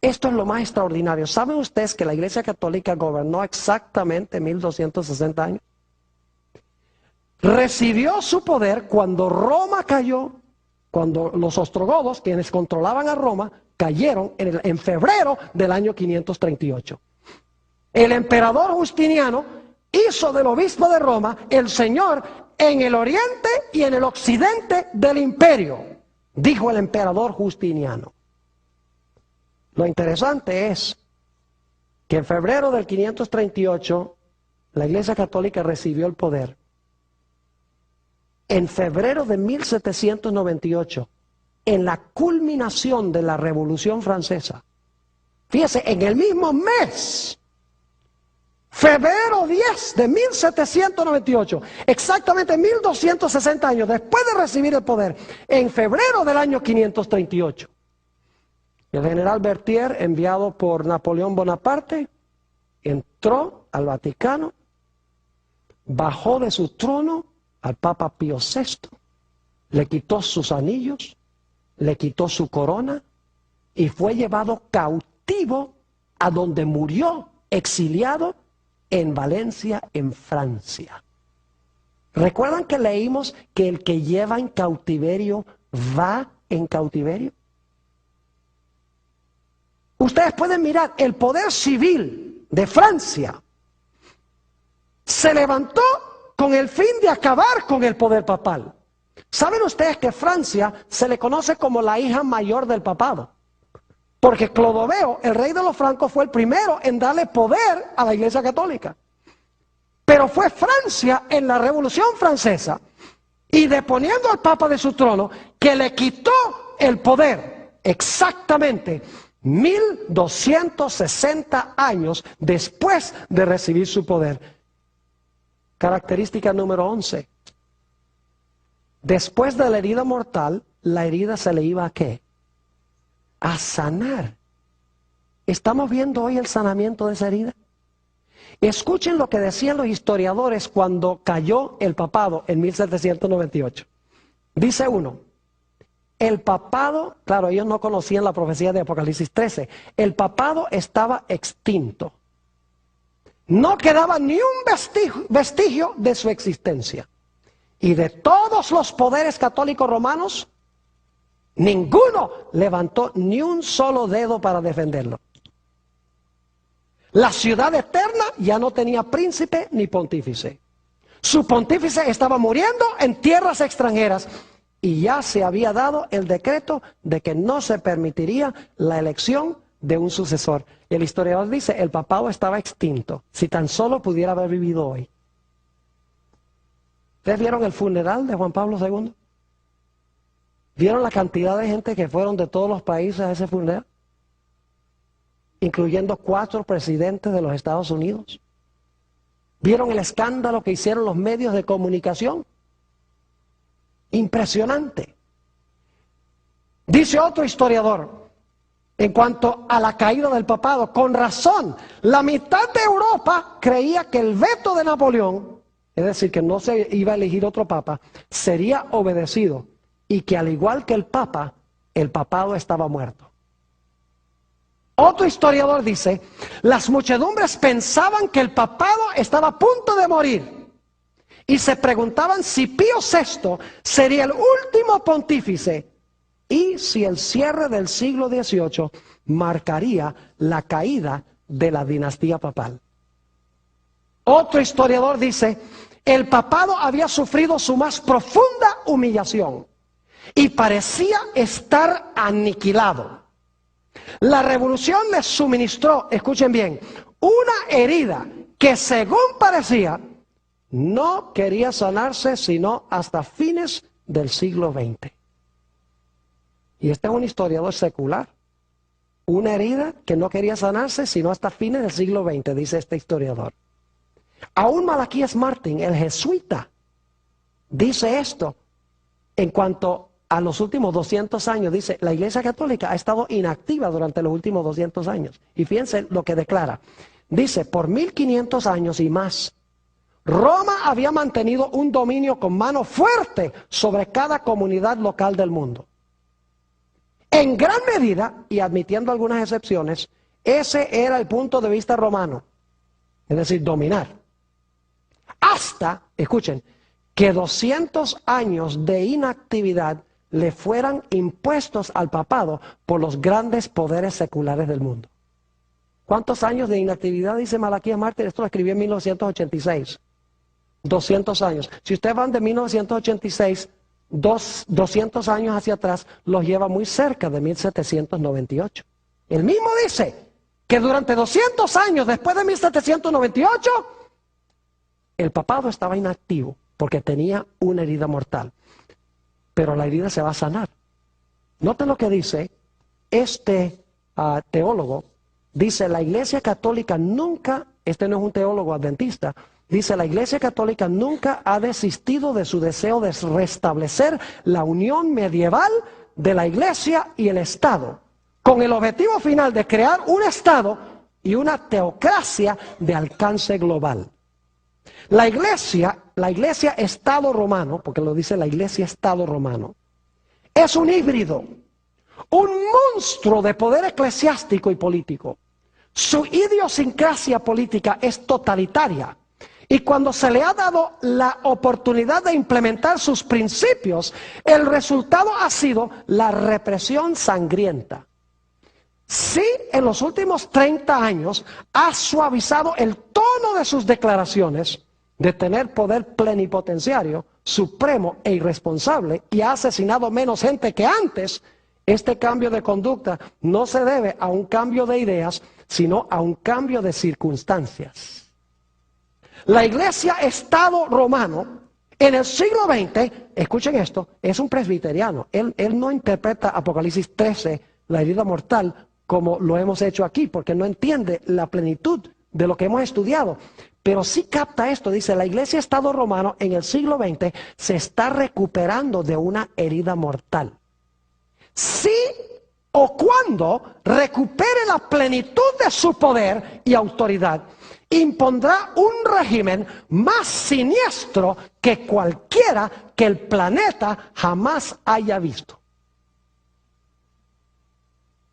A: Esto es lo más extraordinario. ¿Saben ustedes que la Iglesia Católica gobernó exactamente 1260 años? recibió su poder cuando Roma cayó, cuando los ostrogodos, quienes controlaban a Roma, cayeron en febrero del año 538. El emperador Justiniano hizo del obispo de Roma el señor en el oriente y en el occidente del imperio, dijo el emperador Justiniano. Lo interesante es que en febrero del 538 la Iglesia Católica recibió el poder. En febrero de 1798, en la culminación de la Revolución Francesa, fíjese, en el mismo mes, febrero 10 de 1798, exactamente 1260 años después de recibir el poder, en febrero del año 538, el general Berthier, enviado por Napoleón Bonaparte, entró al Vaticano, bajó de su trono al Papa Pío VI, le quitó sus anillos, le quitó su corona y fue llevado cautivo a donde murió, exiliado en Valencia, en Francia. ¿Recuerdan que leímos que el que lleva en cautiverio va en cautiverio? Ustedes pueden mirar, el poder civil de Francia se levantó con el fin de acabar con el poder papal. ¿Saben ustedes que Francia se le conoce como la hija mayor del papado? Porque Clodoveo, el rey de los francos, fue el primero en darle poder a la Iglesia Católica. Pero fue Francia en la Revolución Francesa, y deponiendo al Papa de su trono, que le quitó el poder exactamente 1260 años después de recibir su poder. Característica número 11. Después de la herida mortal, la herida se le iba a ¿qué? A sanar. ¿Estamos viendo hoy el sanamiento de esa herida? Escuchen lo que decían los historiadores cuando cayó el papado en 1798. Dice uno, el papado, claro, ellos no conocían la profecía de Apocalipsis 13, el papado estaba extinto. No quedaba ni un vestigio de su existencia. Y de todos los poderes católicos romanos, ninguno levantó ni un solo dedo para defenderlo. La ciudad eterna ya no tenía príncipe ni pontífice. Su pontífice estaba muriendo en tierras extranjeras y ya se había dado el decreto de que no se permitiría la elección de un sucesor. Y el historiador dice, el papado estaba extinto, si tan solo pudiera haber vivido hoy. ¿Ustedes vieron el funeral de Juan Pablo II? ¿Vieron la cantidad de gente que fueron de todos los países a ese funeral? Incluyendo 4 presidentes de los Estados Unidos. ¿Vieron el escándalo que hicieron los medios de comunicación? Impresionante. Dice otro historiador, en cuanto a la caída del papado, con razón, la mitad de Europa creía que el veto de Napoleón, es decir, que no se iba a elegir otro papa, sería obedecido, y que al igual que el papa, el papado estaba muerto. Otro historiador dice, las muchedumbres pensaban que el papado estaba a punto de morir y se preguntaban si Pío VI sería el último pontífice y si el cierre del siglo XVIII marcaría la caída de la dinastía papal. Otro historiador dice, el papado había sufrido su más profunda humillación y parecía estar aniquilado. La revolución les suministró, escuchen bien, una herida que según parecía no quería sanarse sino hasta fines del siglo XX. Y este es un historiador secular. Una herida que no quería sanarse sino hasta fines del siglo XX, dice este historiador. Aún Malaquías Martín, el jesuita, dice esto en cuanto a los últimos 200 años. Dice, la Iglesia Católica ha estado inactiva durante los últimos 200 años. Y fíjense lo que declara. Dice, por 1500 años y más, Roma había mantenido un dominio con mano fuerte sobre cada comunidad local del mundo. En gran medida, y admitiendo algunas excepciones, ese era el punto de vista romano. Es decir, dominar. Hasta, escuchen, que 200 años de inactividad le fueran impuestos al papado por los grandes poderes seculares del mundo. ¿Cuántos años de inactividad dice Malaquías Mártir? Esto lo escribió en 1986. 200 años. Si ustedes van de 1986, 200 años hacia atrás, los lleva muy cerca de 1798. Él mismo dice que durante 200 años después de 1798, el papado estaba inactivo porque tenía una herida mortal. Pero la herida se va a sanar. Noten lo que dice este teólogo. Dice, la Iglesia Católica nunca, este no es un teólogo adventista, dice, la Iglesia Católica nunca ha desistido de su deseo de restablecer la unión medieval de la Iglesia y el Estado, con el objetivo final de crear un Estado y una teocracia de alcance global. La Iglesia Estado romano, porque lo dice la Iglesia Estado romano, es un híbrido, un monstruo de poder eclesiástico y político. Su idiosincrasia política es totalitaria. Y cuando se le ha dado la oportunidad de implementar sus principios, el resultado ha sido la represión sangrienta. Sí, en los últimos 30 años ha suavizado el tono de sus declaraciones de tener poder plenipotenciario, supremo e irresponsable, y ha asesinado menos gente que antes. Este cambio de conducta no se debe a un cambio de ideas, sino a un cambio de circunstancias. La Iglesia Estado romano en el siglo XX, escuchen esto, es un presbiteriano. Él no interpreta Apocalipsis 13, la herida mortal, como lo hemos hecho aquí, porque no entiende la plenitud de lo que hemos estudiado. Pero sí capta esto, dice, la Iglesia Estado romano en el siglo XX se está recuperando de una herida mortal. Si o cuando recupere la plenitud de su poder y autoridad, impondrá un régimen más siniestro que cualquiera que el planeta jamás haya visto.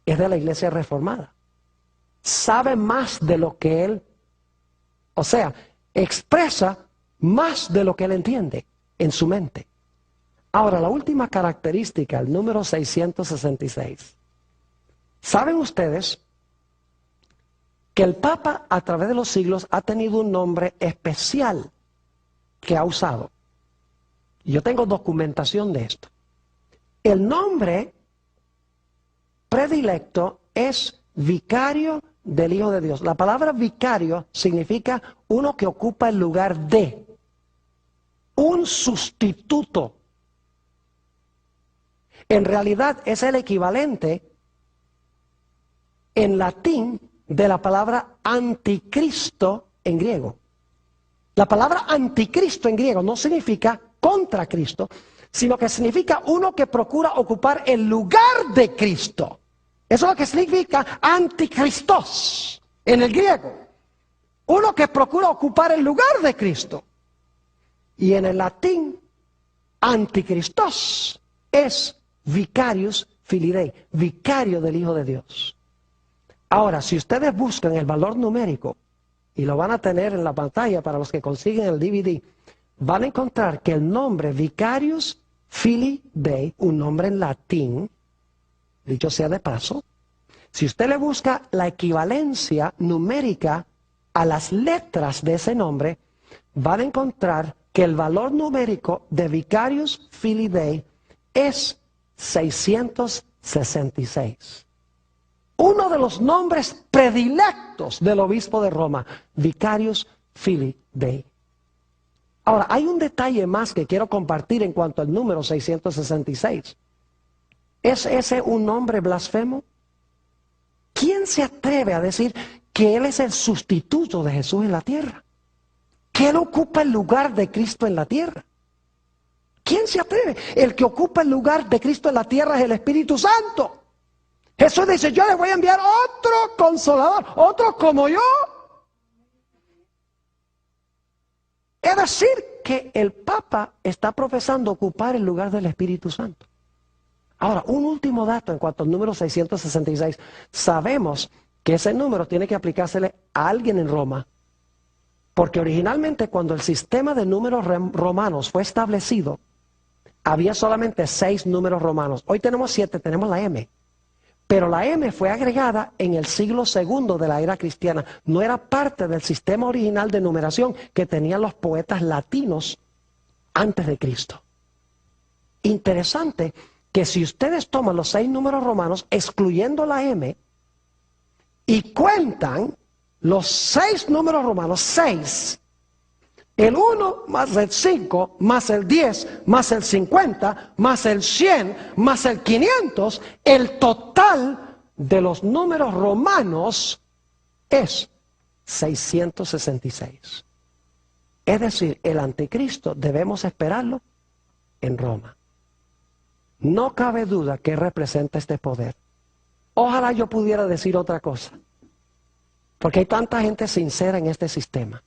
A: Es de la Iglesia Reformada. Sabe más de lo que él, o sea, expresa más de lo que él entiende en su mente. Ahora, la última característica, el número 666. ¿Saben ustedes que el Papa a través de los siglos ha tenido un nombre especial que ha usado? Yo tengo documentación de esto. El nombre predilecto es vicario del Hijo de Dios. La palabra vicario significa uno que ocupa el lugar de, un sustituto. En realidad es el equivalente en latín de la palabra anticristo en griego. La palabra anticristo en griego no significa contra Cristo, sino que significa uno que procura ocupar el lugar de Cristo. Eso es lo que significa anticristos en el griego. Uno que procura ocupar el lugar de Cristo. Y en el latín, anticristos es vicarius filii Dei, vicario del Hijo de Dios. Ahora, si ustedes buscan el valor numérico, y lo van a tener en la pantalla para los que consiguen el DVD, van a encontrar que el nombre vicarius filii Dei, un nombre en latín, dicho sea de paso, si usted le busca la equivalencia numérica a las letras de ese nombre, van a encontrar que el valor numérico de vicarius filii Dei es 666. Uno de los nombres predilectos del obispo de Roma, vicarius filii Dei. Ahora, hay un detalle más que quiero compartir en cuanto al número 666. ¿Es ese un nombre blasfemo? ¿Quién se atreve a decir que Él es el sustituto de Jesús en la tierra? Que Él ocupa el lugar de Cristo en la tierra. ¿Quién se atreve? El que ocupa el lugar de Cristo en la tierra es el Espíritu Santo. Jesús dice, yo les voy a enviar otro consolador, otro como yo. Es decir, que el Papa está profesando ocupar el lugar del Espíritu Santo. Ahora, un último dato en cuanto al número 666. Sabemos que ese número tiene que aplicársele a alguien en Roma, Porque originalmente cuando el sistema de números romanos fue establecido, había solamente 6 números romanos. Hoy tenemos 7, tenemos la M. Pero la M fue agregada en el siglo II de la era cristiana. No era parte del sistema original de numeración que tenían los poetas latinos antes de Cristo. Interesante que si ustedes toman los 6 números romanos, excluyendo la M, y cuentan los 6 números romanos, 6, el 1 más el 5, más el 10, más el 50, más el 100, más el 500, el total de los números romanos es 666. Es decir, el anticristo debemos esperarlo en Roma. No cabe duda que representa este poder. Ojalá yo pudiera decir otra cosa, porque hay tanta gente sincera en este sistema.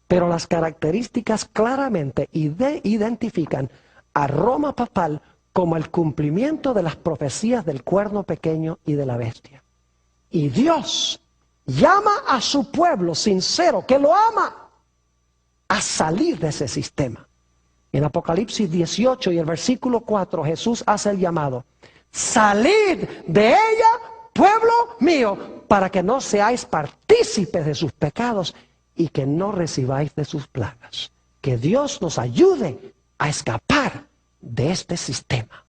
A: Pero las características claramente identifican a Roma papal como el cumplimiento de las profecías del cuerno pequeño y de la bestia. Y Dios llama a su pueblo sincero, que lo ama, a salir de ese sistema. En Apocalipsis 18 y el versículo 4, Jesús hace el llamado: salid de ella, pueblo mío, para que no seáis partícipes de sus pecados y que no recibáis de sus plagas. Que Dios nos ayude a escapar de este sistema.